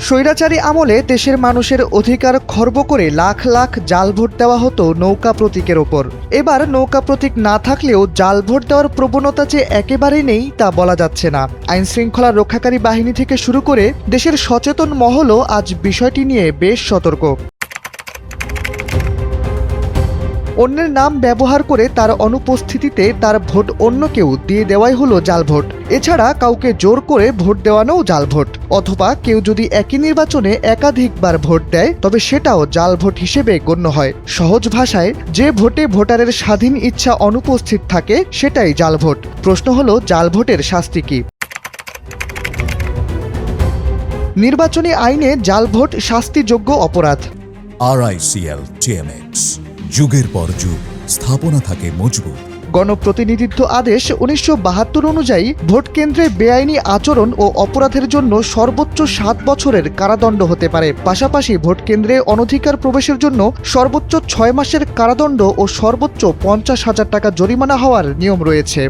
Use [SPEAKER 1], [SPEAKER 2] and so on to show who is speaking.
[SPEAKER 1] স্বৈরাচারী আমলে দেশের মানুষের অধিকার খর্ব করে লাখ লাখ জাল ভোট দেওয়া হতো নৌকা প্রতীকের ওপর। এবার নৌকা প্রতীক না থাকলেও জাল ভোট দেওয়ার প্রবণতা যে একেবারেই নেই তা বলা যাচ্ছে না। আইন শৃঙ্খলা রক্ষাকারী বাহিনী থেকে শুরু করে দেশের সচেতন মহলও আজ বিষয়টি নিয়ে বেশ সতর্ক। অন্যের নাম ব্যবহার করে তার অনুপস্থিতিতে তার ভোট অন্য কেউ দিয়ে দেওয়াই হলো জাল ভোট। এছাড়া কাউকে জোর করে ভোট দেওয়ানোও জাল ভোট। অথবা কেউ যদি একই নির্বাচনে একাধিকবার ভোট দেয় তবে সেটাও জাল ভোট হিসেবে গণ্য হয়। সহজ ভাষায়, যে ভোটে ভোটারের স্বাধীন ইচ্ছা অনুপস্থিত থাকে সেটাই জাল ভোট। প্রশ্ন হলো, জাল ভোটের শাস্তি কি? নির্বাচনী আইনে জাল ভোট শাস্তিযোগ্য অপরাধ।
[SPEAKER 2] RICL TMX, যুগের পর যুগ স্থাপনা থাকে মজবুত।
[SPEAKER 1] গণপ্রতিনিধিত্ব আদেশ ১৯৭২ অনুযায়ী ভোট কেন্দ্রে বেআইনি আচরণ ও অপরাধের জন্য সর্বোচ্চ ৭ বছরের কারাদণ্ড হতে পারে। পাশাপাশি ভোট কেন্দ্রে অনধিকার প্রবেশের জন্য সর্বোচ্চ ৬ মাসের কারাদণ্ড ও সর্বোচ্চ ৫০,০০০ টাকা জরিমানা হওয়ার নিয়ম রয়েছে।